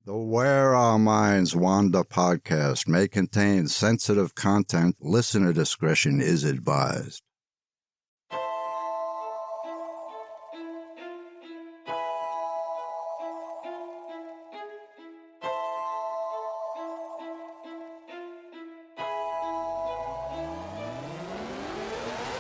The Where Our Minds Wander podcast may contain sensitive content. Listener discretion is advised.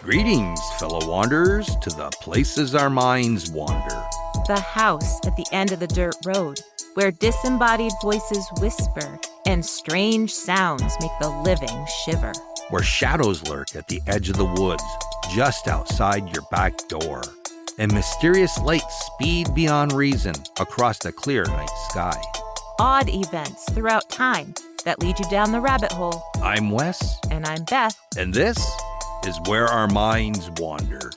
Greetings, fellow wanderers, to the places our minds wander. The house at the end of the dirt road, where disembodied voices whisper and strange sounds make the living shiver. Where shadows lurk at the edge of the woods, just outside your back door. And mysterious lights speed beyond reason across the clear night sky. Odd events throughout time that lead you down the rabbit hole. I'm Wes. And I'm Beth. And this is Where Our Minds Wander.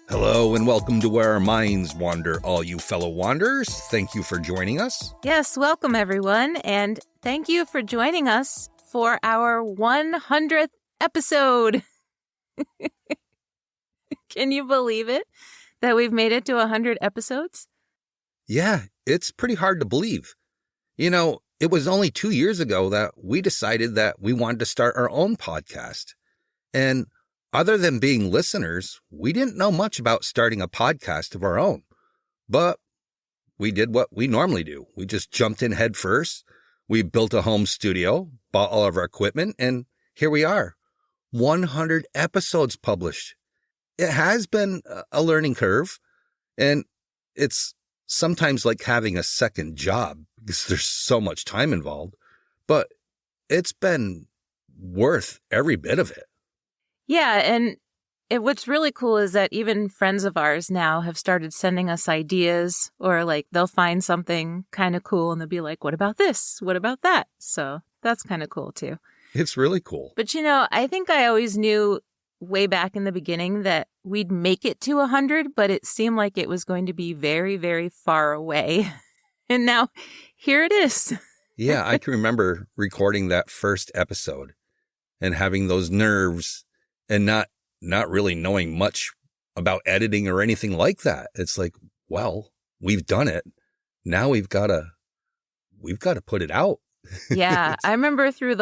Hello and welcome to Where Our Minds Wander, all you fellow wanderers. Thank you for joining us. Yes, welcome everyone, and thank you for joining us for our 100th episode. Can you believe it, that we've made it to 100 episodes? Yeah, it's pretty hard to believe. You know, it was only 2 years ago that we decided that we wanted to start our own podcast. And other than being listeners, we didn't know much about starting a podcast of our own. But we did what we normally do. We just jumped in head first. We built a home studio, bought all of our equipment, and here we are. 100 episodes published. It has been a learning curve, and it's sometimes like having a second job because there's so much time involved. But it's been worth every bit of it. Yeah, and what's really cool is that even friends of ours now have started sending us ideas, or like they'll find something kind of cool and they'll be like, what about this? What about that? So that's kind of cool too. It's really cool. But you know, I think I always knew way back in the beginning that we'd make it to 100, but it seemed like it was going to be very, very far away. And now here it is. Yeah, I can remember recording that first episode and having those nerves and not really knowing much about editing or anything like that. It's like, well, we've done it. Now we've got to put it out. Yeah. I remember through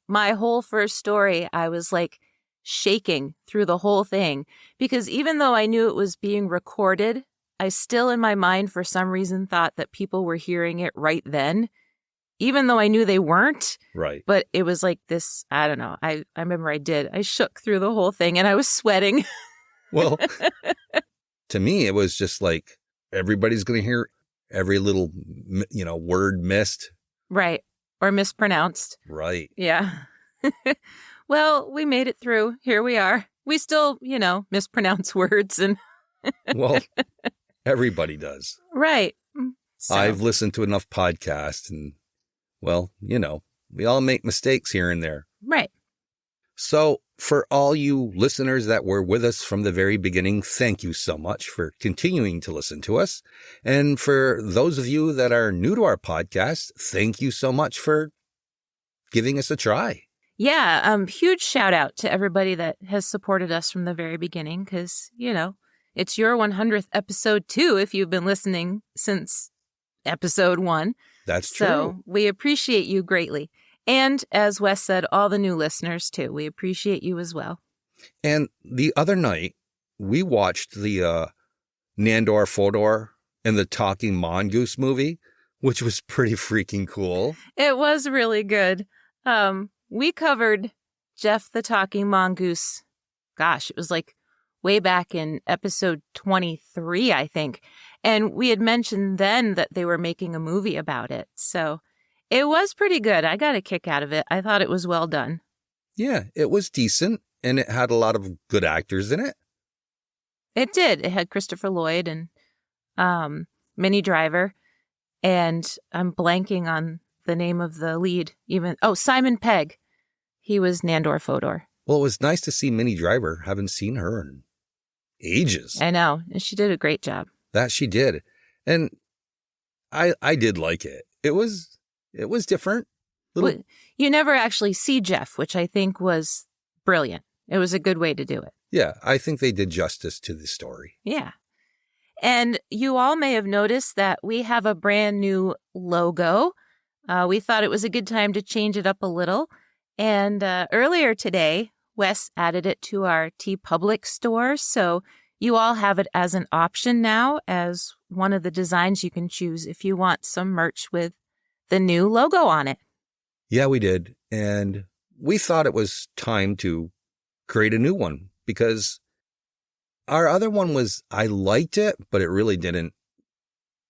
my whole first story, I was like shaking through the whole thing because even though I knew it was being recorded, I still in my mind for some reason thought that people were hearing it right then, even though I knew they weren't. Right. But it was like this, I don't know. I remember I shook through the whole thing and I was sweating. Well, to me, it was just like everybody's going to hear every little, word missed. Right. Or mispronounced. Right. Yeah. Well, we made it through. Here we are. We still, mispronounce words and. Well, everybody does. Right. So. I've listened to enough podcasts and, well, we all make mistakes here and there. Right. So for all you listeners that were with us from the very beginning, thank you so much for continuing to listen to us. And for those of you that are new to our podcast, thank you so much for giving us a try. Yeah. Huge shout out to everybody that has supported us from the very beginning because, it's your 100th episode too if you've been listening since episode 1. That's true. So we appreciate you greatly. And as Wes said, all the new listeners too. We appreciate you as well. And the other night, we watched the Nandor Fodor and the Talking Mongoose movie, which was pretty freaking cool. It was really good. We covered Jeff the Talking Mongoose. Gosh, it was like way back in episode 23, I think. And we had mentioned then that they were making a movie about it. So it was pretty good. I got a kick out of it. I thought it was well done. Yeah, it was decent. And it had a lot of good actors in it. It did. It had Christopher Lloyd and Minnie Driver. And I'm blanking on the name of the lead. Simon Pegg. He was Nandor Fodor. Well, it was nice to see Minnie Driver. Haven't seen her in ages. I know. And she did a great job. That she did. And I did like it. It was different. Well, you never actually see Jeff, which I think was brilliant. It was a good way to do it. Yeah, I think they did justice to the story. Yeah. And you all may have noticed that we have a brand new logo. We thought it was a good time to change it up a little. And earlier today, Wes added it to our TeePublic store. So you all have it as an option now as one of the designs you can choose if you want some merch with the new logo on it. Yeah, we did. And we thought it was time to create a new one because our other one I liked it, but it really didn't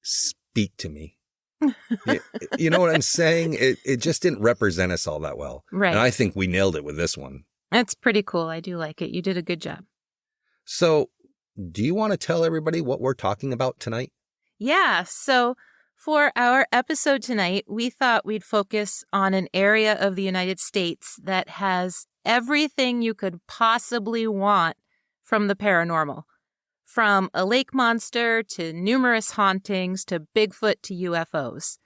speak to me. You know what I'm saying? It just didn't represent us all that well. Right. And I think we nailed it with this one. That's pretty cool. I do like it. You did a good job. So, do you want to tell everybody what we're talking about tonight? Yeah. So for our episode tonight, we thought we'd focus on an area of the United States that has everything you could possibly want from the paranormal. From a lake monster to numerous hauntings to Bigfoot to UFOs.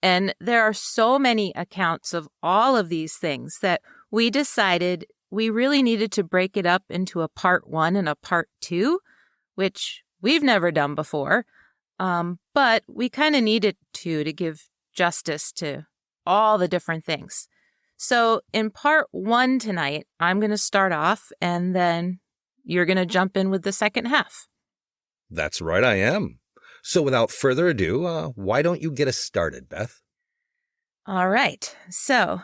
And there are so many accounts of all of these things that we decided we really needed to break it up into a part 1 and a part 2, which we've never done before. But we kind of needed to give justice to all the different things. So in part 1 tonight, I'm going to start off and then you're going to jump in with the second half. That's right, I am. So without further ado, why don't you get us started, Beth? All right. So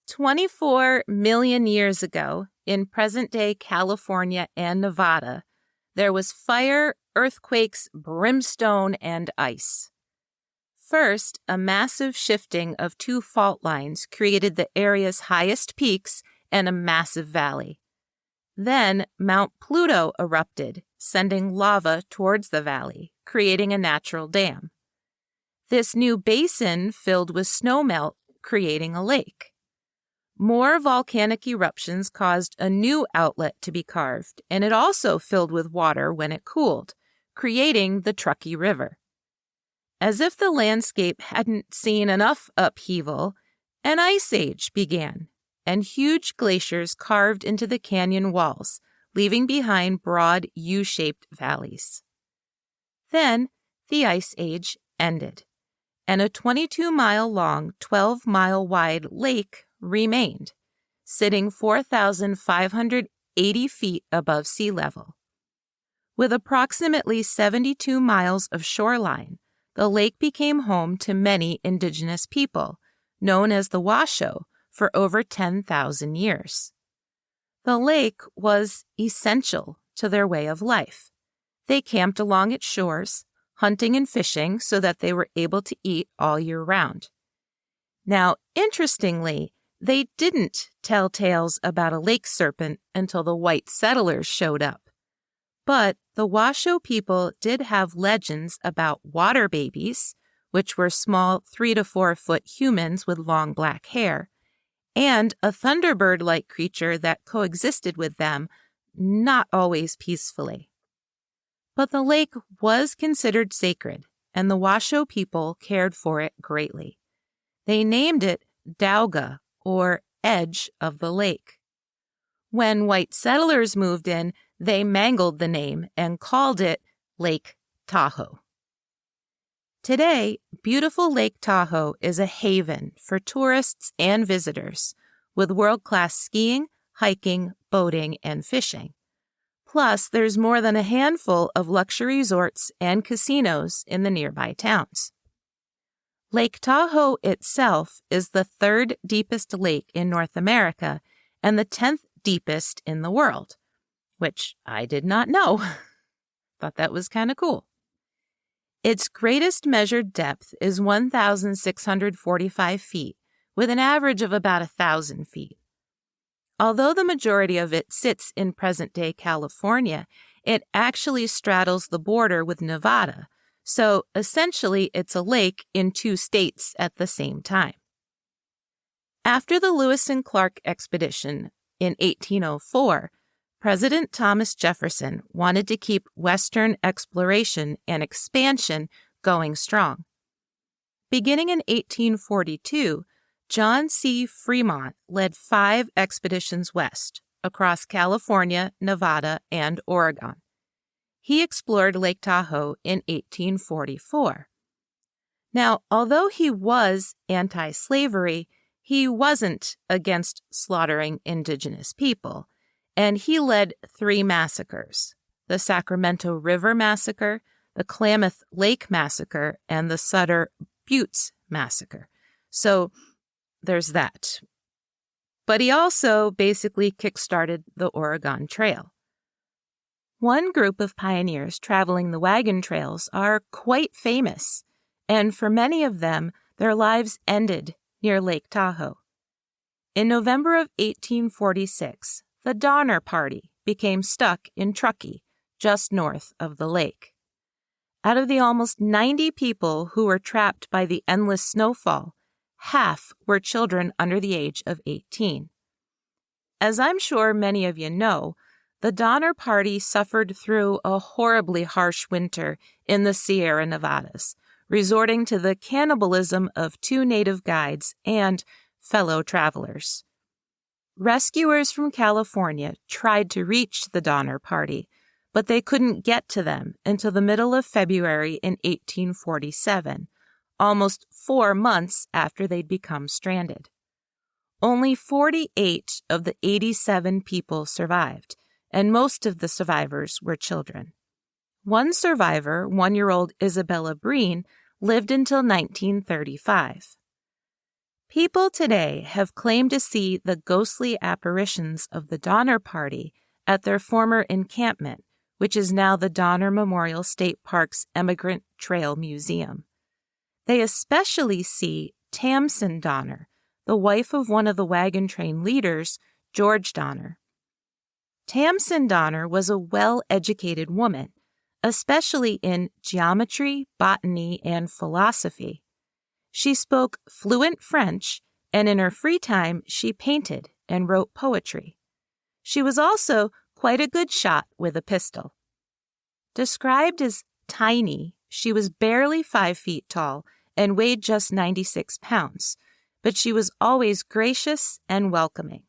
24 million years ago in present-day California and Nevada, there was fire, earthquakes, brimstone, and ice. First, a massive shifting of 2 fault lines created the area's highest peaks and a massive valley. Then Mount Pluto erupted, sending lava towards the valley, creating a natural dam. This new basin filled with snowmelt, creating a lake. More volcanic eruptions caused a new outlet to be carved, and it also filled with water when it cooled, creating the Truckee River. As if the landscape hadn't seen enough upheaval, an ice age began, and huge glaciers carved into the canyon walls, leaving behind broad U-shaped valleys. Then the ice age ended, and a 22-mile-long, 12-mile-wide lake remained, sitting 4,580 feet above sea level. With approximately 72 miles of shoreline, the lake became home to many indigenous people, known as the Washoe, for over 10,000 years. The lake was essential to their way of life. They camped along its shores, hunting and fishing so that they were able to eat all year round. Now, interestingly, they didn't tell tales about a lake serpent until the white settlers showed up. But the Washoe people did have legends about water babies, which were small 3 to 4 foot humans with long black hair, and a thunderbird-like creature that coexisted with them, not always peacefully. But the lake was considered sacred, and the Washoe people cared for it greatly. They named it Dauga, or Edge of the Lake. When white settlers moved in, they mangled the name and called it Lake Tahoe. Today, beautiful Lake Tahoe is a haven for tourists and visitors, with world-class skiing, hiking, boating, and fishing. Plus, there's more than a handful of luxury resorts and casinos in the nearby towns. Lake Tahoe itself is the 3rd deepest lake in North America and the 10th deepest in the world, which I did not know. Thought that was kind of cool. Its greatest measured depth is 1,645 feet, with an average of about 1,000 feet. Although the majority of it sits in present-day California, it actually straddles the border with Nevada, so essentially it's a lake in 2 states at the same time. After the Lewis and Clark expedition in 1804, President Thomas Jefferson wanted to keep Western exploration and expansion going strong. Beginning in 1842, John C. Fremont led 5 expeditions west, across California, Nevada, and Oregon. he explored Lake Tahoe in 1844. Now, although he was anti-slavery, he wasn't against slaughtering indigenous people, and he led 3 massacres: the Sacramento River Massacre, the Klamath Lake Massacre, and the Sutter Buttes Massacre. So there's that. But he also basically kickstarted the Oregon Trail. One group of pioneers traveling the wagon trails are quite famous, and for many of them, their lives ended near Lake Tahoe. In November of 1846, the Donner Party became stuck in Truckee, just north of the lake. Out of the almost 90 people who were trapped by the endless snowfall, half were children under the age of 18. As I'm sure many of you know, the Donner Party suffered through a horribly harsh winter in the Sierra Nevadas, resorting to the cannibalism of 2 native guides and fellow travelers. Rescuers from California tried to reach the Donner Party, but they couldn't get to them until the middle of February in 1847, almost 4 months after they'd become stranded. Only 48 of the 87 people survived, and most of the survivors were children. One survivor, 1-year-old Isabella Breen, lived until 1935. People today have claimed to see the ghostly apparitions of the Donner Party at their former encampment, which is now the Donner Memorial State Park's Emigrant Trail Museum. They especially see Tamsen Donner, the wife of one of the wagon train leaders, George Donner. Tamsen Donner was a well-educated woman, especially in geometry, botany, and philosophy. She spoke fluent French, and in her free time, she painted and wrote poetry. She was also quite a good shot with a pistol. Described as tiny, she was barely 5 feet tall and weighed just 96 pounds, but she was always gracious and welcoming.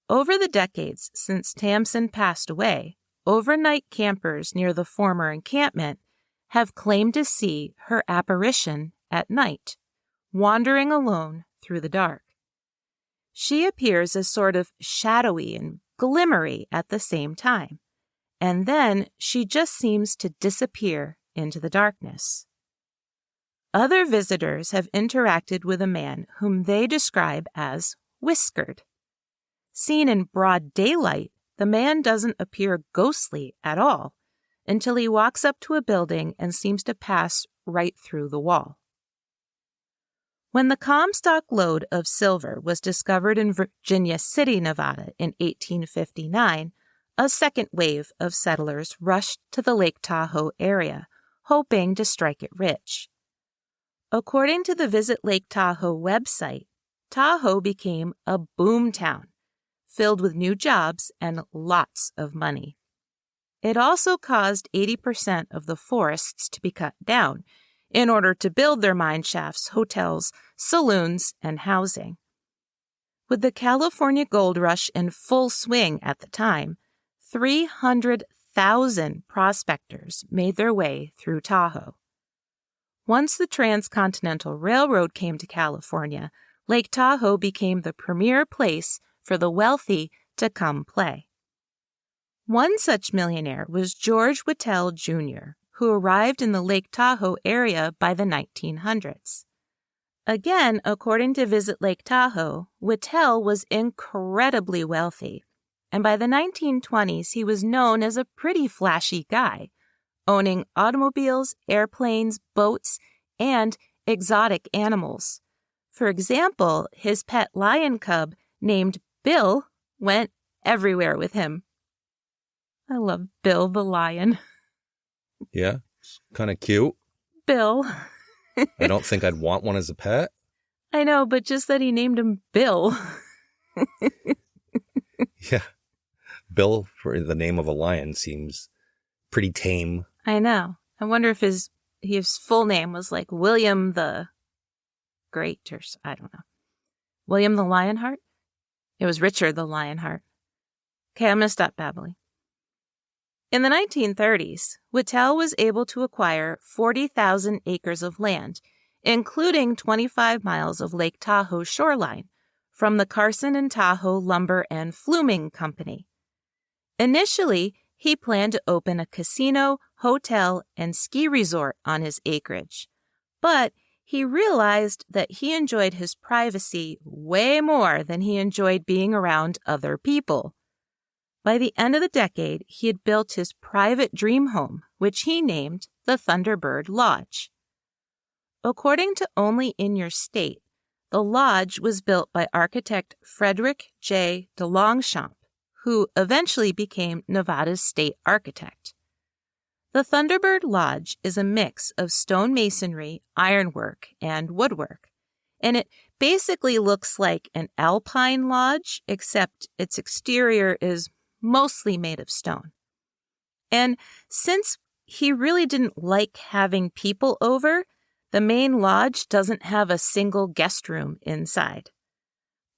Over the decades since Tamsen passed away, overnight campers near the former encampment have claimed to see her apparition at night, wandering alone through the dark. She appears as sort of shadowy and glimmery at the same time, and then she just seems to disappear into the darkness. Other visitors have interacted with a man whom they describe as whiskered. Seen in broad daylight, the man doesn't appear ghostly at all until he walks up to a building and seems to pass right through the wall. When the Comstock lode of silver was discovered in Virginia City, Nevada in 1859, a second wave of settlers rushed to the Lake Tahoe area, hoping to strike it rich. According to the Visit Lake Tahoe website, Tahoe became a boom town, filled with new jobs and lots of money. It also caused 80% of the forests to be cut down in order to build their mine shafts, hotels, saloons, and housing. With the California gold rush in full swing at the time, 300,000 prospectors made their way through Tahoe. Once the Transcontinental Railroad came to California, Lake Tahoe became the premier place for the wealthy to come play. One such millionaire was George Whittell Jr., who arrived in the Lake Tahoe area by the 1900s. Again, according to Visit Lake Tahoe, Whittell was incredibly wealthy, and by the 1920s he was known as a pretty flashy guy, owning automobiles, airplanes, boats, and exotic animals. For example, his pet lion cub named Bill went everywhere with him. I love Bill the lion. Yeah, kind of cute. Bill. I don't think I'd want one as a pet. I know, but just that he named him Bill. Yeah. Bill, for the name of a lion, seems pretty tame. I know. I wonder if his full name was like William the Great, or I don't know. William the Lionheart? It was Richard the Lionheart. Okay, I'm going to stop babbling. In the 1930s, Whittel was able to acquire 40,000 acres of land, including 25 miles of Lake Tahoe shoreline, from the Carson and Tahoe Lumber and Fluming Company. Initially, he planned to open a casino, hotel, and ski resort on his acreage, but he realized that he enjoyed his privacy way more than he enjoyed being around other people. By the end of the decade, he had built his private dream home, which he named the Thunderbird Lodge. According to Only in Your State, the lodge was built by architect Frederick J. DeLongchamp, who eventually became Nevada's state architect. The Thunderbird Lodge is a mix of stone masonry, ironwork, and woodwork, and it basically looks like an alpine lodge, except its exterior is mostly made of stone. And since he really didn't like having people over, the main lodge doesn't have a single guest room inside.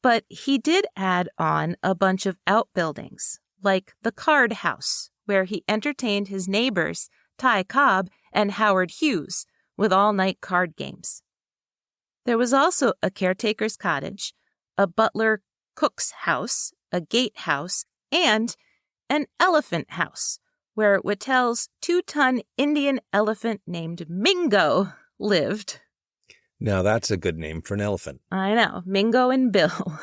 But he did add on a bunch of outbuildings, like the Card House, where he entertained his neighbors, Ty Cobb and Howard Hughes, with all-night card games. There was also a caretaker's cottage, a butler cook's house, a gatehouse, and an elephant house, where Whittel's 2-ton Indian elephant named Mingo lived. Now that's a good name for an elephant. I know, Mingo and Bill,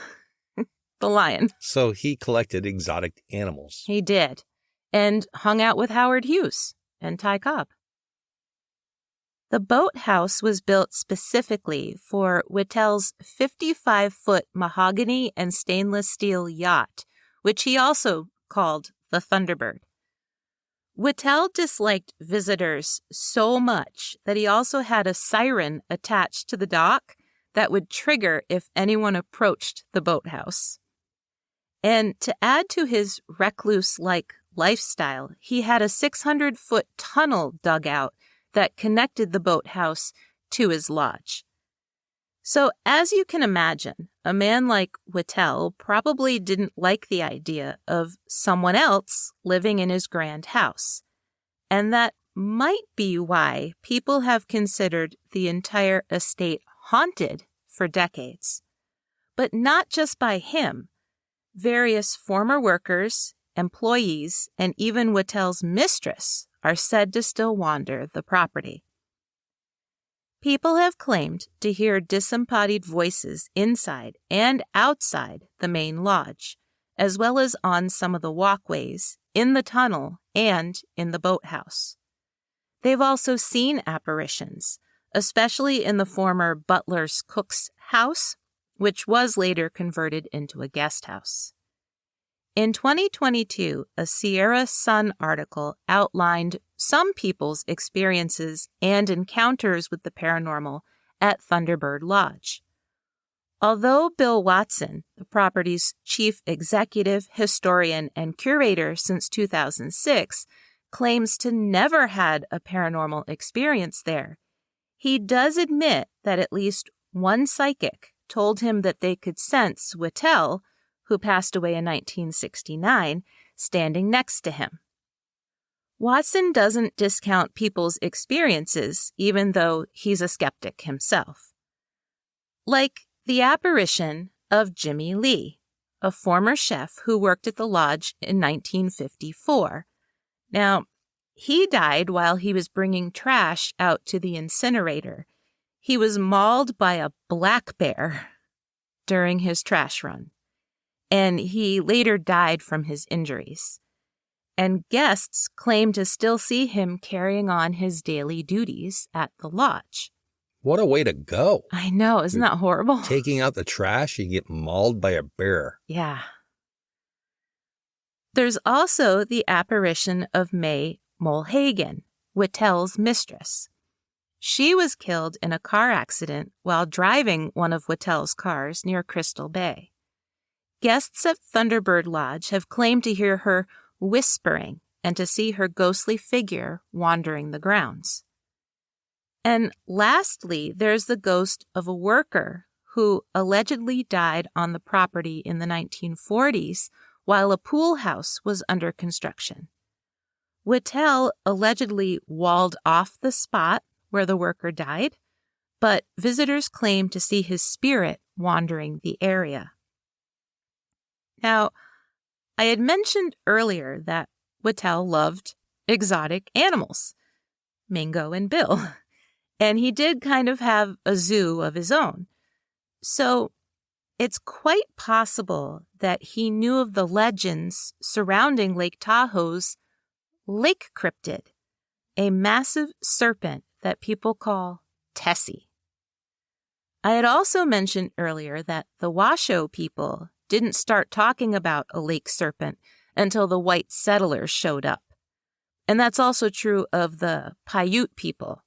the lion. So he collected exotic animals. He did, and hung out with Howard Hughes and Ty Cobb. The boathouse was built specifically for Whittel's 55-foot mahogany and stainless steel yacht, which he also called the Thunderbird. Whittel disliked visitors so much that he also had a siren attached to the dock that would trigger if anyone approached the boathouse. And to add to his recluse-like lifestyle, he had a 600-foot tunnel dug out that connected the boathouse to his lodge. So, as you can imagine, a man like Whittel probably didn't like the idea of someone else living in his grand house. And that might be why people have considered the entire estate haunted for decades. But not just by him. Various former workers, employees, and even Whittel's mistress are said to still wander the property. People have claimed to hear disembodied voices inside and outside the main lodge, as well as on some of the walkways, in the tunnel, and in the boathouse. They've also seen apparitions, especially in the former butler's cook's house, which was later converted into a guest house. In 2022, a Sierra Sun article outlined some people's experiences and encounters with the paranormal at Thunderbird Lodge. Although Bill Watson, the property's chief executive, historian, and curator since 2006, claims to never had a paranormal experience there, he does admit that at least one psychic told him that they could sense Whittel, who passed away in 1969, standing next to him. Watson doesn't discount people's experiences, even though he's a skeptic himself. Like the apparition of Jimmy Lee, a former chef who worked at the lodge in 1954. Now, he died while he was bringing trash out to the incinerator. He was mauled by a black bear during his trash run, and he later died from his injuries. And guests claim to still see him carrying on his daily duties at the lodge. What a way to go. I know, isn't that horrible? Taking out the trash, you get mauled by a bear. Yeah. There's also the apparition of May Mulhagen, Whittel's mistress. She was killed in a car accident while driving one of Whittel's cars near Crystal Bay. Guests at Thunderbird Lodge have claimed to hear her whispering and to see her ghostly figure wandering the grounds. And lastly, there's the ghost of a worker who allegedly died on the property in the 1940s while a pool house was under construction. Whittel allegedly walled off the spot where the worker died, but visitors claim to see his spirit wandering the area. Now, I had mentioned earlier that Whittel loved exotic animals, Mingo and Bill, and he did kind of have a zoo of his own. So it's quite possible that he knew of the legends surrounding Lake Tahoe's lake cryptid, a massive serpent that people call Tessie. I had also mentioned earlier that the Washoe people didn't start talking about a lake serpent until the white settlers showed up. And that's also true of the Paiute people.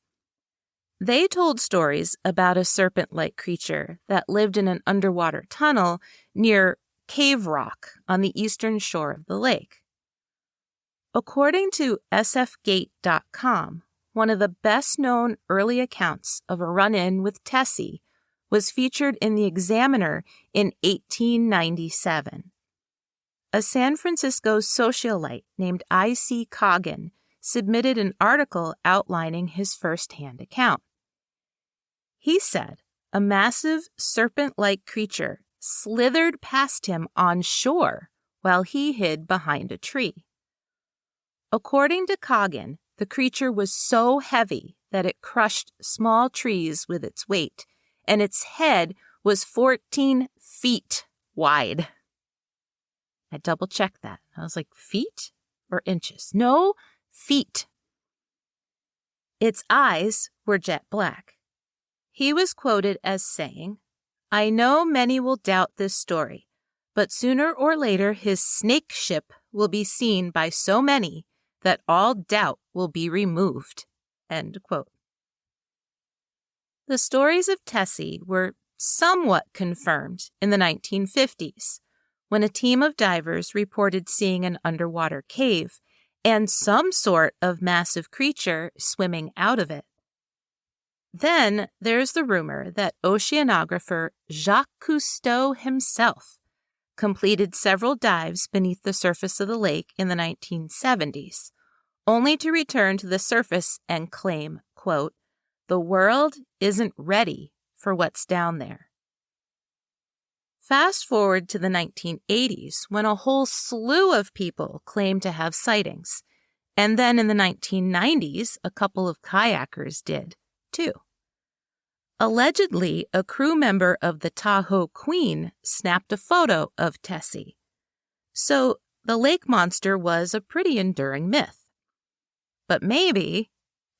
They told stories about a serpent-like creature that lived in an underwater tunnel near Cave Rock on the eastern shore of the lake. According to sfgate.com, one of the best-known early accounts of a run-in with Tessie was featured in the Examiner in 1897. A San Francisco socialite named I.C. Coggin submitted an article outlining his first-hand account. He said a massive serpent-like creature slithered past him on shore while he hid behind a tree. According to Coggin, the creature was so heavy that it crushed small trees with its weight, and its head was 14 feet wide. I double-checked that. I was like, feet or inches? No, feet. Its eyes were jet black. He was quoted as saying, "I know many will doubt this story, but sooner or later his snake ship will be seen by so many that all doubt will be removed." End quote. The stories of Tessie were somewhat confirmed in the 1950s, when a team of divers reported seeing an underwater cave and some sort of massive creature swimming out of it. Then there's the rumor that oceanographer Jacques Cousteau himself completed several dives beneath the surface of the lake in the 1970s, only to return to the surface and claim, quote, "The world isn't ready for what's down there." Fast forward to the 1980s, when a whole slew of people claimed to have sightings. And then in the 1990s, a couple of kayakers did, too. Allegedly, a crew member of the Tahoe Queen snapped a photo of Tessie. So the lake monster was a pretty enduring myth. But maybe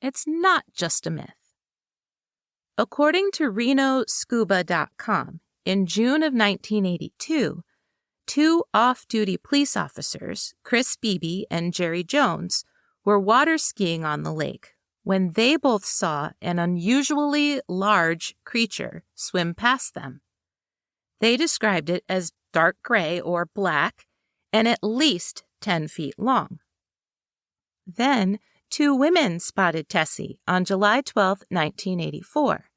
it's not just a myth. According to RenoScuba.com, in June of 1982, two off-duty police officers, Chris Beebe and Jerry Jones, were water skiing on the lake when they both saw an unusually large creature swim past them. They described it as dark gray or black and at least 10 feet long. Then, two women spotted Tessie on July 12, 1984.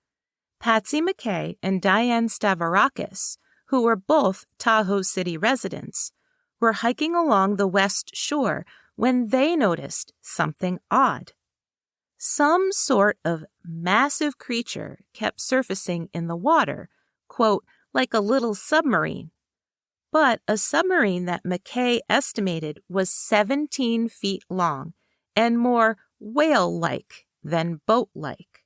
Patsy McKay and Diane Stavrakis, who were both Tahoe City residents, were hiking along the west shore when they noticed something odd. Some sort of massive creature kept surfacing in the water, quote, like a little submarine. But a submarine that McKay estimated was 17 feet long and more whale-like than boat-like.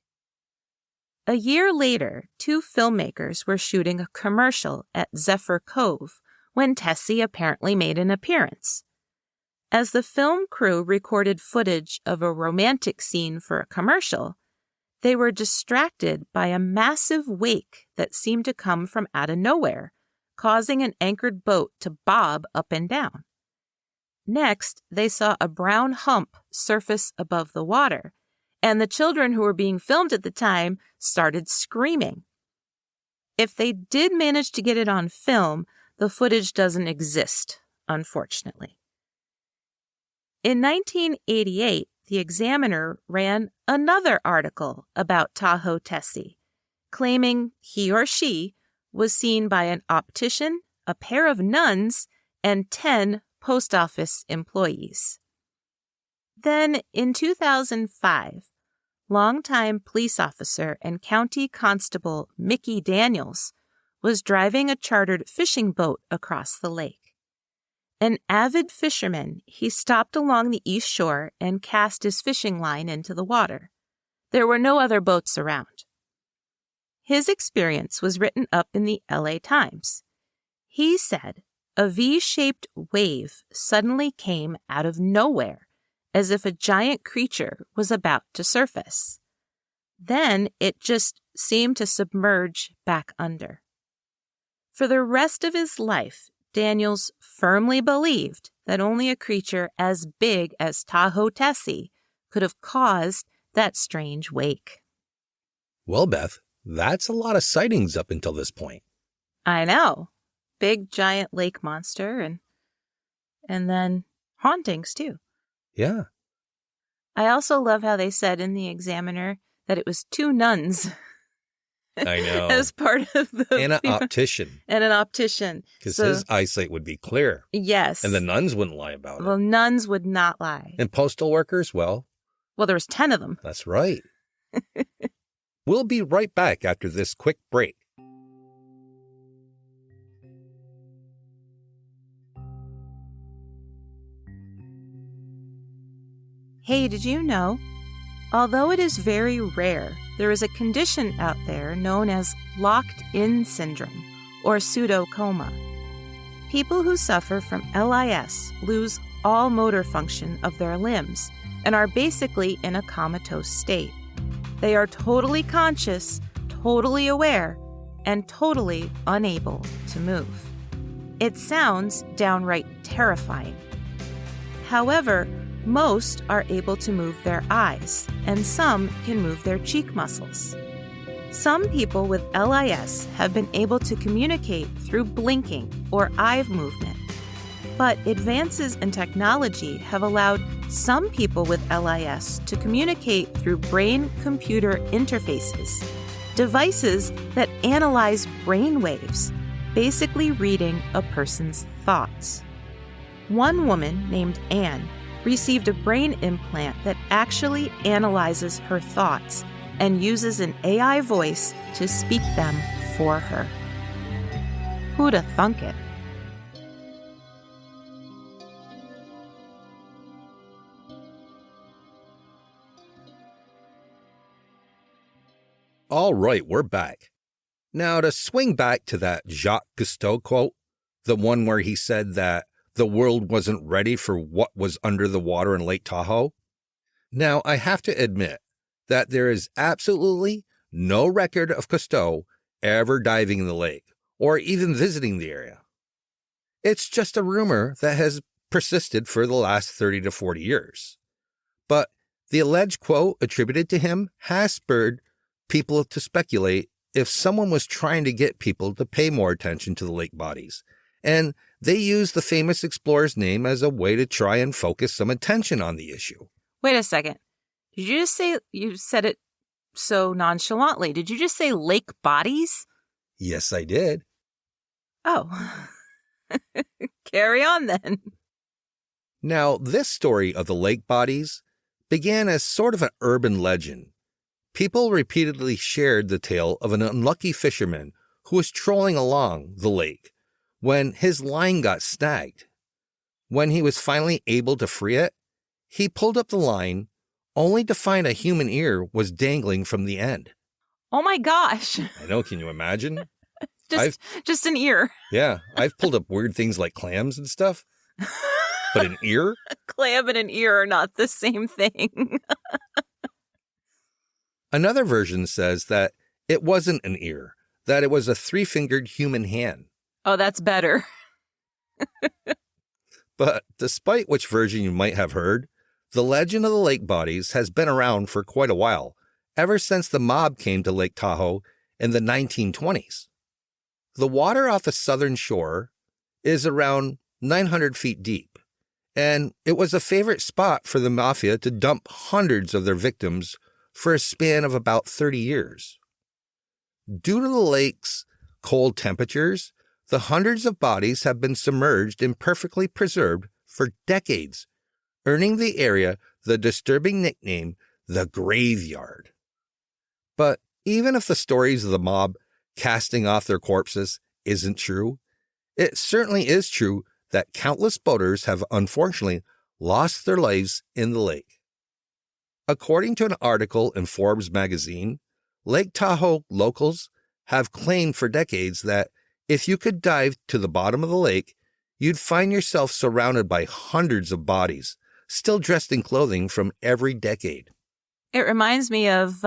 A year later, two filmmakers were shooting a commercial at Zephyr Cove when Tessie apparently made an appearance. As the film crew recorded footage of a romantic scene for a commercial, they were distracted by a massive wake that seemed to come from out of nowhere, causing an anchored boat to bob up and down. Next, they saw a brown hump surface above the water, and the children who were being filmed at the time started screaming. If they did manage to get it on film, the footage doesn't exist, unfortunately. In 1988, the Examiner ran another article about Tahoe Tessie, claiming he or she was seen by an optician, a pair of nuns, and 10 post office employees. Then, in 2005, longtime police officer and county constable Mickey Daniels was driving a chartered fishing boat across the lake. An avid fisherman, he stopped along the east shore and cast his fishing line into the water. There were no other boats around. His experience was written up in the LA Times. He said, a V-shaped wave suddenly came out of nowhere, as if a giant creature was about to surface. Then it just seemed to submerge back under. For the rest of his life, Daniels firmly believed that only a creature as big as Tahoe Tessie could have caused that strange wake. Well, Beth, that's a lot of sightings up until this point. I know. Big giant lake monster and then hauntings too. Yeah. I also love how they said in the Examiner that it was 2 nuns. I know. As part of the... And an optician. And an optician. Because his eyesight would be clear. Yes. And the nuns wouldn't lie about it. Well, nuns would not lie. And postal workers, well, there was 10 of them. That's right. We'll be right back after this quick break. Hey, did you know? Although it is very rare, there is a condition out there known as locked-in syndrome or pseudocoma. People who suffer from LIS lose all motor function of their limbs and are basically in a comatose state. They are totally conscious, totally aware, and totally unable to move. It sounds downright terrifying. However, most are able to move their eyes, and some can move their cheek muscles. Some people with LIS have been able to communicate through blinking or eye movement. But advances in technology have allowed some people with LIS to communicate through brain-computer interfaces, devices that analyze brain waves, basically reading a person's thoughts. One woman named Anne received a brain implant that actually analyzes her thoughts and uses an AI voice to speak them for her. Who'da thunk it? All right, we're back. Now, to swing back to that Jacques Cousteau quote, the one where he said that the world wasn't ready for what was under the water in Lake Tahoe. Now, I have to admit that there is absolutely no record of Cousteau ever diving in the lake or even visiting the area. It's just a rumor that has persisted for the last 30 to 40 years. But the alleged quote attributed to him has spurred people to speculate if someone was trying to get people to pay more attention to the lake bodies. And they used the famous explorer's name as a way to try and focus some attention on the issue. Wait a second. Did you just say, you said it so nonchalantly, did you just say lake bodies? Yes, I did. Oh. Carry on then. Now, this story of the lake bodies began as sort of an urban legend. People repeatedly shared the tale of an unlucky fisherman who was trolling along the lake when his line got snagged. When he was finally able to free it, he pulled up the line only to find a human ear was dangling from the end. Oh my gosh. I know, can you imagine? Just an ear. Yeah, I've pulled up weird things like clams and stuff, but an ear? A clam and an ear are not the same thing. Another version says that it wasn't an ear, that it was a 3-fingered human hand. Oh, that's better. But despite which version you might have heard, the legend of the lake bodies has been around for quite a while, ever since the mob came to Lake Tahoe in the 1920s. The water off the southern shore is around 900 feet deep, and it was a favorite spot for the mafia to dump hundreds of their victims for a span of about 30 years. Due to the lake's cold temperatures, the hundreds of bodies have been submerged and perfectly preserved for decades, earning the area the disturbing nickname, the Graveyard. But even if the stories of the mob casting off their corpses isn't true, it certainly is true that countless boaters have unfortunately lost their lives in the lake. According to an article in Forbes magazine, Lake Tahoe locals have claimed for decades that if you could dive to the bottom of the lake, you'd find yourself surrounded by hundreds of bodies, still dressed in clothing from every decade. It reminds me of,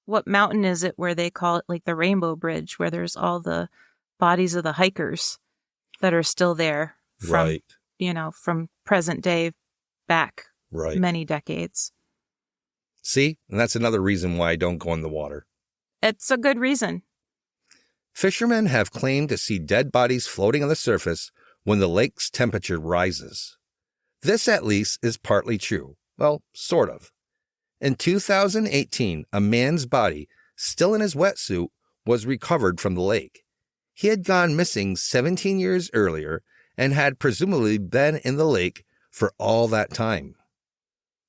what mountain is it where they call it like the Rainbow Bridge, where there's all the bodies of the hikers that are still there from, from present day back many decades. See, and that's another reason why I don't go in the water. It's a good reason. Fishermen have claimed to see dead bodies floating on the surface when the lake's temperature rises. This, at least, is partly true. Well, sort of. In 2018, a man's body, still in his wetsuit, was recovered from the lake. He had gone missing 17 years earlier and had presumably been in the lake for all that time.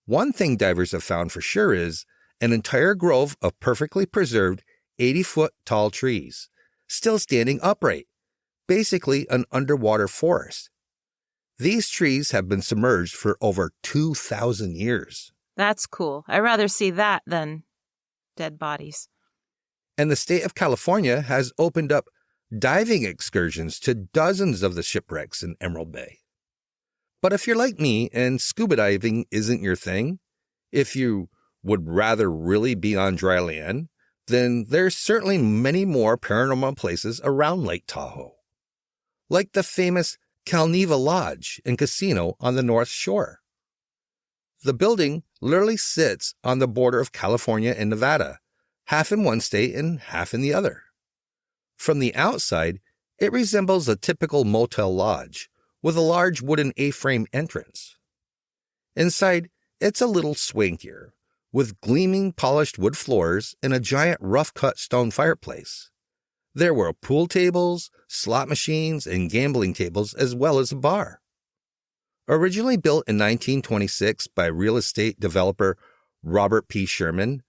One thing divers have found for sure is an entire grove of perfectly preserved 80-foot tall trees, still standing upright, basically an underwater forest. These trees have been submerged for over 2,000 years. That's cool. I'd rather see that than dead bodies. And the state of California has opened up diving excursions to dozens of the shipwrecks in Emerald Bay. But if you're like me and scuba diving isn't your thing, if you would rather really be on dry land, then there's certainly many more paranormal places around Lake Tahoe. Like the famous Calneva Lodge and Casino on the North Shore. The building literally sits on the border of California and Nevada, half in one state and half in the other. From the outside, it resembles a typical motel lodge, with a large wooden A-frame entrance. Inside, it's a little swankier, with gleaming polished wood floors and a giant rough-cut stone fireplace. There were pool tables, slot machines, and gambling tables, as well as a bar. Originally built in 1926 by real estate developer Robert P. Sherman,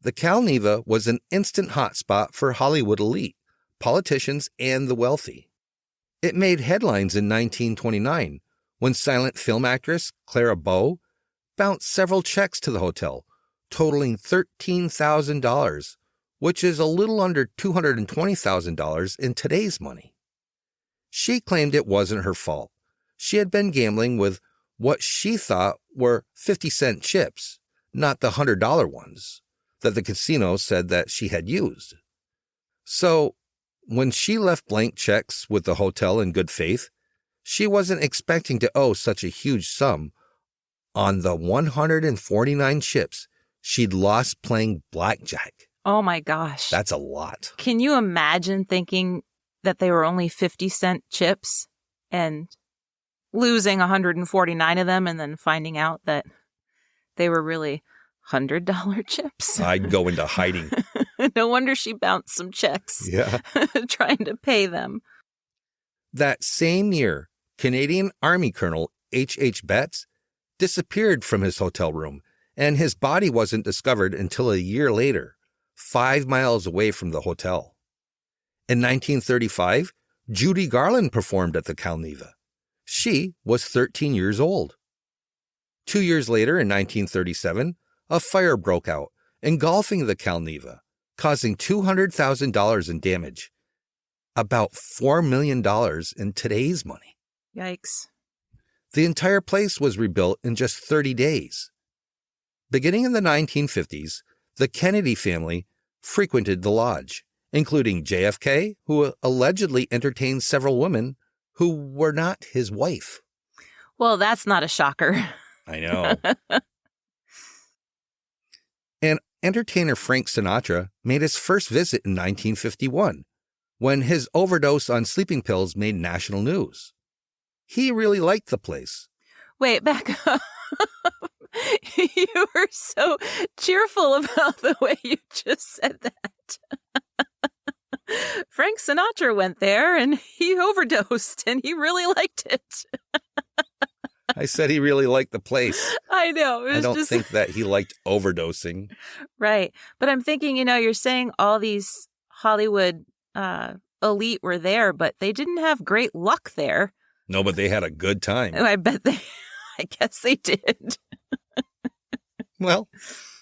the Calneva was an instant hotspot for Hollywood elite, politicians, and the wealthy. It made headlines in 1929 when silent film actress Clara Bow bounced several checks to the hotel, totaling $13,000, which is a little under $220,000 in today's money. She claimed it wasn't her fault. She had been gambling with what she thought were 50-cent chips, not the $100 ones that the casino said that she had used. So, when she left blank checks with the hotel in good faith, she wasn't expecting to owe such a huge sum on the 149 chips she'd lost playing blackjack. Oh my gosh. That's a lot. Can you imagine thinking that they were only 50-cent chips and losing 149 of them and then finding out that they were really $100 chips? I'd go into hiding. No wonder she bounced some checks. Yeah. Trying to pay them. That same year, Canadian Army Colonel H.H. Betts disappeared from his hotel room, and his body wasn't discovered until a year later, 5 miles away from the hotel. In 1935, Judy Garland performed at the Calneva. She was 13 years old. 2 years later, in 1937, a fire broke out, engulfing the Calneva, causing $200,000 in damage, about $4 million in today's money. Yikes. The entire place was rebuilt in just 30 days. Beginning in the 1950s, the Kennedy family frequented the lodge, including JFK, who allegedly entertained several women who were not his wife. Well, that's not a shocker. I know. And entertainer Frank Sinatra made his first visit in 1951, when his overdose on sleeping pills made national news. He really liked the place. Wait, back up. You were so cheerful about the way you just said that. Frank Sinatra went there and he overdosed and he really liked it. I said he really liked the place. I know. I don't think that he liked overdosing. Right. But I'm thinking, you're saying all these Hollywood elite were there, but they didn't have great luck there. No, but they had a good time. I guess they did. Well,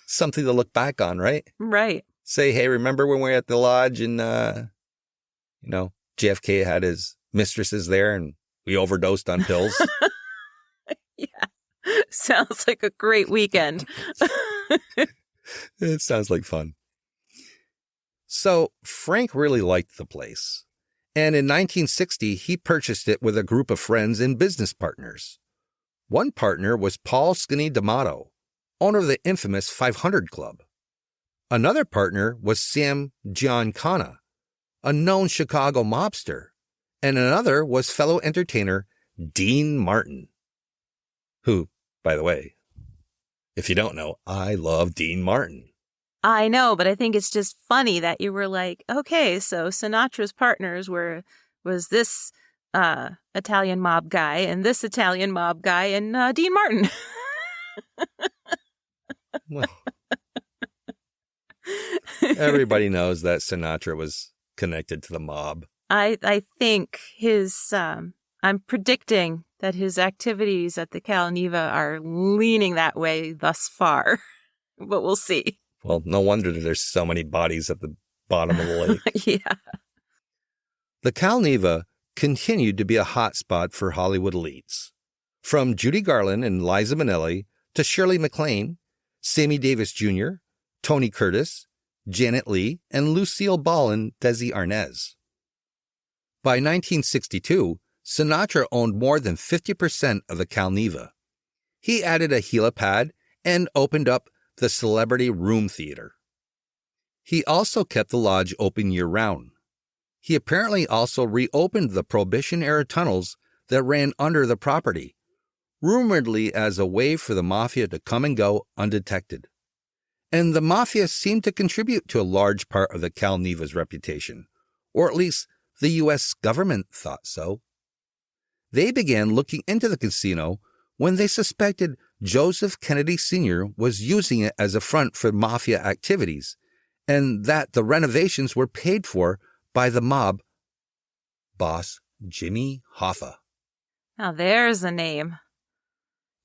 something to look back on, right? Right. Say, hey, remember when we were at the lodge and, JFK had his mistresses there and we overdosed on pills? Yeah. Sounds like a great weekend. It sounds like fun. So Frank really liked the place. And in 1960, he purchased it with a group of friends and business partners. One partner was Paul Skinny D'Amato, owner of the infamous 500 Club. Another partner was Sam Giancana, a known Chicago mobster. And another was fellow entertainer Dean Martin, who, by the way, if you don't know, I love Dean Martin. I know, but I think it's just funny that you were like, okay, so Sinatra's partners was this Italian mob guy and this Italian mob guy and Dean Martin. Well, everybody knows that Sinatra was connected to the mob. I think I'm predicting that his activities at the Cal Neva are leaning that way thus far, but we'll see. Well, no wonder that there's so many bodies at the bottom of the lake. Yeah. The Cal Neva continued to be a hotspot for Hollywood elites. From Judy Garland and Liza Minnelli to Shirley MacLaine, Sammy Davis Jr., Tony Curtis, Janet Leigh, and Lucille Ball and Desi Arnaz. By 1962, Sinatra owned more than 50% of the Cal Neva. He added a helipad and opened up the Celebrity Room Theater. He also kept the lodge open year-round. He apparently also reopened the Prohibition-era tunnels that ran under the property, rumoredly as a way for the Mafia to come and go undetected. And the Mafia seemed to contribute to a large part of the Cal Neva's reputation, or at least the U.S. government thought so. They began looking into the casino when they suspected Joseph Kennedy Sr. was using it as a front for Mafia activities, and that the renovations were paid for by the mob boss Jimmy Hoffa. Now there's a name.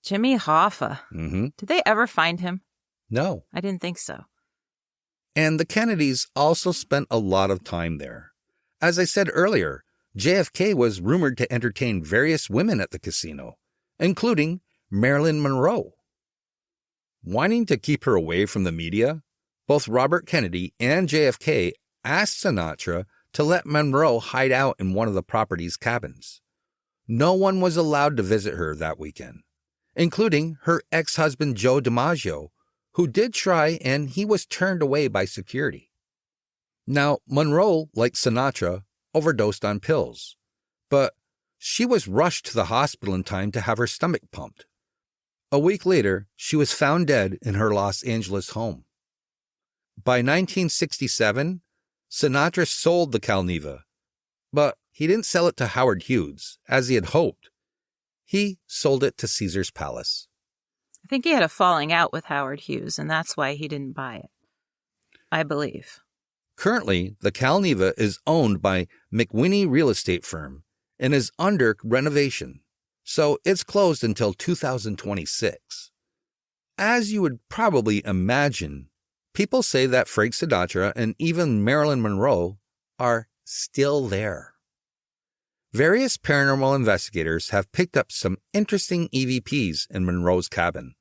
Jimmy Hoffa. Mm-hmm. Did they ever find him? No. I didn't think so. And the Kennedys also spent a lot of time there. As I said earlier, JFK was rumored to entertain various women at the casino, including Marilyn Monroe. Wanting to keep her away from the media, both Robert Kennedy and JFK asked Sinatra to let Monroe hide out in one of the property's cabins. No one was allowed to visit her that weekend, including her ex-husband Joe DiMaggio, who did try and he was turned away by security. Now, Monroe, like Sinatra, overdosed on pills, but she was rushed to the hospital in time to have her stomach pumped. A week later, she was found dead in her Los Angeles home. By 1967, Sinatra sold the Cal Neva, but he didn't sell it to Howard Hughes, as he had hoped. He sold it to Caesar's Palace. I think he had a falling out with Howard Hughes, and that's why he didn't buy it, I believe. Currently, the Cal Neva is owned by McWhinney Real Estate Firm and is under renovation, so it's closed until 2026. As you would probably imagine, people say that Frank Sinatra and even Marilyn Monroe are still there. Various paranormal investigators have picked up some interesting EVPs in Monroe's cabin.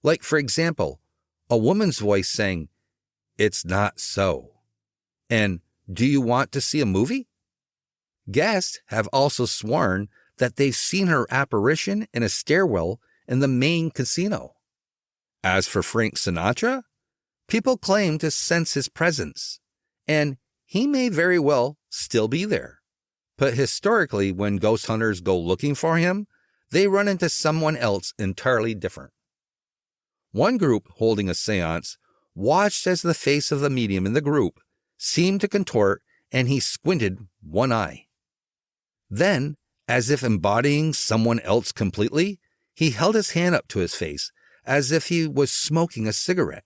Like, for example, a woman's voice saying, "It's not so," and "Do you want to see a movie?" Guests have also sworn that they've seen her apparition in a stairwell in the main casino. As for Frank Sinatra, people claim to sense his presence, and he may very well still be there. But historically, when ghost hunters go looking for him, they run into someone else entirely different. One group holding a seance watched as the face of the medium in the group seemed to contort and he squinted one eye. Then, as if embodying someone else completely, He held his hand up to his face as if he was smoking a cigarette.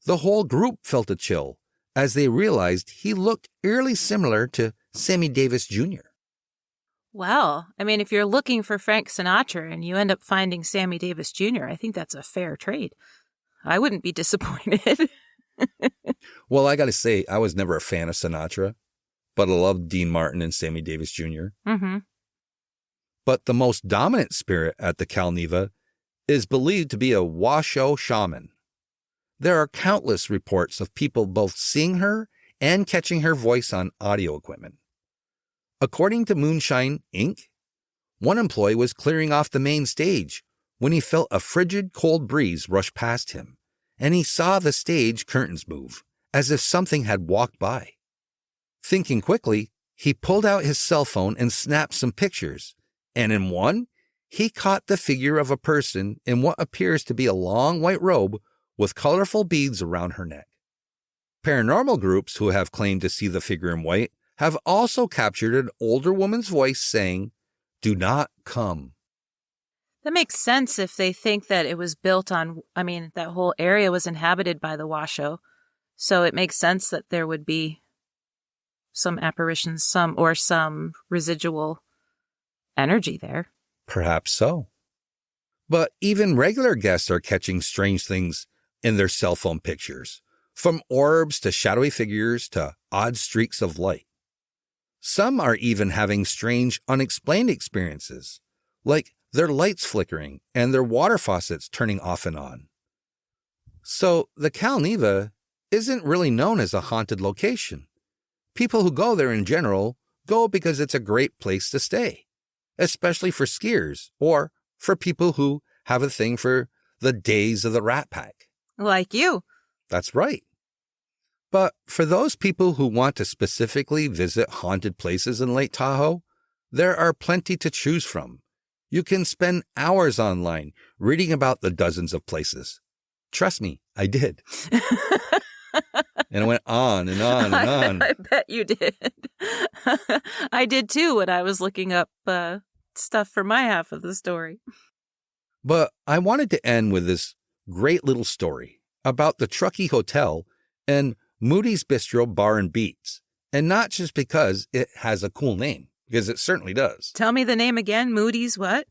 The whole group felt a chill as they realized he looked eerily similar to Sammy Davis Jr. Well, I mean, if you're looking for Frank Sinatra and you end up finding Sammy Davis Jr., I think that's a fair trade. I wouldn't be disappointed. Well, I got to say, I was never a fan of Sinatra, but I loved Dean Martin and Sammy Davis Jr. Mm-hmm. But the most dominant spirit at the Calneva is believed to be a Washoe shaman. There are countless reports of people both seeing her and catching her voice on audio equipment. According to Moonshine, Inc., one employee was clearing off the main stage when he felt a frigid, cold breeze rush past him, and he saw the stage curtains move, as if something had walked by. Thinking quickly, he pulled out his cell phone and snapped some pictures, and in one, he caught the figure of a person in what appears to be a long white robe with colorful beads around her neck. Paranormal groups who have claimed to see the figure in white have also captured an older woman's voice saying, "Do not come." That makes sense if they think that it was built on, that whole area was inhabited by the Washoe. So it makes sense that there would be some apparitions, some residual energy there. Perhaps so. But even regular guests are catching strange things in their cell phone pictures, from orbs to shadowy figures to odd streaks of light. Some are even having strange, unexplained experiences, like their lights flickering and their water faucets turning off and on. So the Calneva isn't really known as a haunted location. People who go there in general go because it's a great place to stay, especially for skiers or for people who have a thing for the days of the Rat Pack. Like you. That's right. But for those people who want to specifically visit haunted places in Lake Tahoe, there are plenty to choose from. You can spend hours online reading about the dozens of places. Trust me, I did. And it went on and on and on. I bet you did. I did too when I was looking up stuff for my half of the story. But I wanted to end with this great little story about the Truckee Hotel and Moody's Bistro Bar and Beats. And not just because it has a cool name, because it certainly does. Tell me the name again. Moody's what?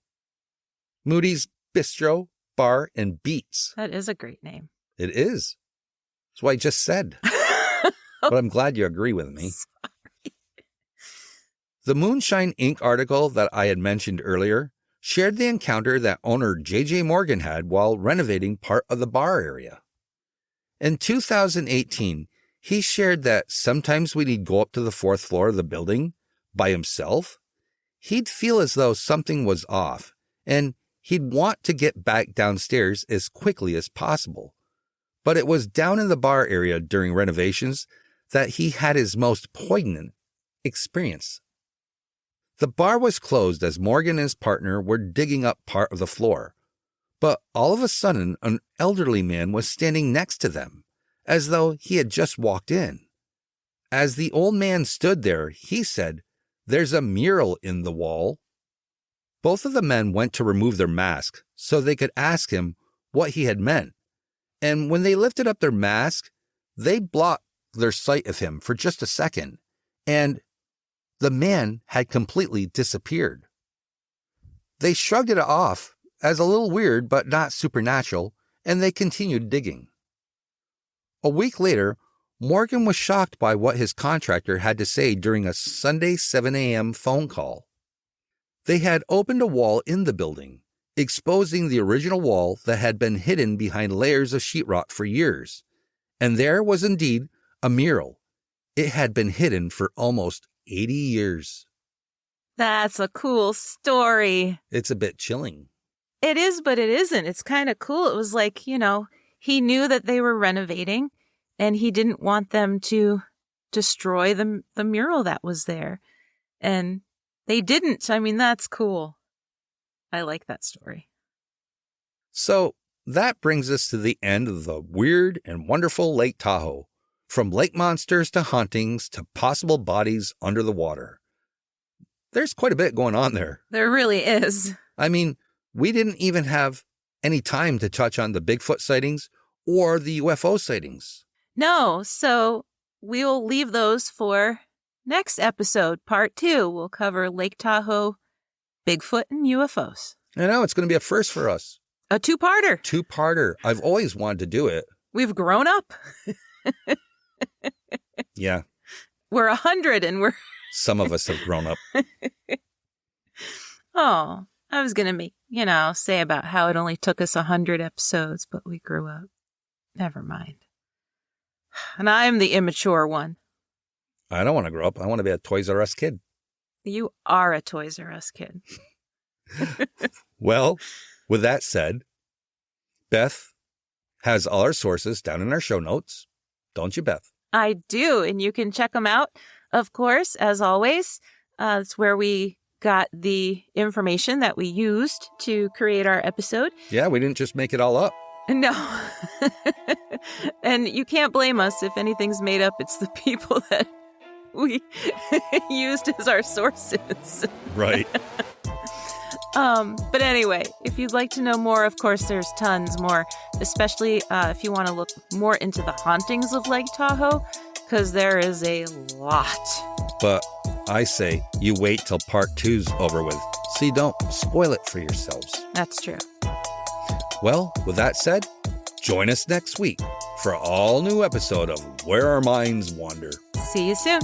Moody's Bistro Bar and Beats. That is a great name. It is. That's what I just said. But I'm glad you agree with me. Sorry. The Moonshine Inc. article that I had mentioned earlier shared the encounter that owner J.J. Morgan had while renovating part of the bar area. In 2018, he shared that sometimes when he'd go up to the fourth floor of the building by himself, he'd feel as though something was off, and he'd want to get back downstairs as quickly as possible. But it was down in the bar area during renovations that he had his most poignant experience. The bar was closed as Morgan and his partner were digging up part of the floor. But all of a sudden, an elderly man was standing next to them, as though he had just walked in. As the old man stood there, he said, "There's a mural in the wall." Both of the men went to remove their masks so they could ask him what he had meant. And when they lifted up their mask, they blocked their sight of him for just a second, and the man had completely disappeared. They shrugged it off as a little weird but not supernatural, and they continued digging. A week later, Morgan was shocked by what his contractor had to say during a Sunday 7 a.m. phone call. They had opened a wall in the building, exposing the original wall that had been hidden behind layers of sheetrock for years, and there was indeed a mural. It had been hidden for almost 80 years. That's a cool story. It's a bit chilling. It is, but it isn't. It's kind of cool. It was like, he knew that they were renovating and he didn't want them to destroy the mural that was there. And they didn't. That's cool. I like that story. So that brings us to the end of the weird and wonderful Lake Tahoe. From lake monsters to hauntings to possible bodies under the water. There's quite a bit going on there. There really is. we didn't even have any time to touch on the Bigfoot sightings or the UFO sightings. No, so we'll leave those for next episode, part 2. We'll cover Lake Tahoe, Bigfoot, and UFOs. I know, it's going to be a first for us. A two-parter. Two-parter. I've always wanted to do it. We've grown up. Yeah. We're 100 and we're... Some of us have grown up. Oh, I was going to say about how it only took us 100 episodes, but we grew up. Never mind. And I'm the immature one. I don't want to grow up. I want to be a Toys R Us kid. You are a Toys R Us kid. Well, with that said, Beth has all our sources down in our show notes. Don't you, Beth? I do, and you can check them out, of course, as always. It's where we got the information that we used to create our episode. Yeah, we didn't just make it all up. No. And you can't blame us if anything's made up. It's the people that we used as our sources. Right. But anyway, if you'd like to know more, of course, there's tons more, especially if you want to look more into the hauntings of Lake Tahoe, because there is a lot. But I say you wait till part 2's over with, so you don't spoil it for yourselves. That's true. Well, with that said, join us next week for an all-new episode of Where Our Minds Wander. See you soon.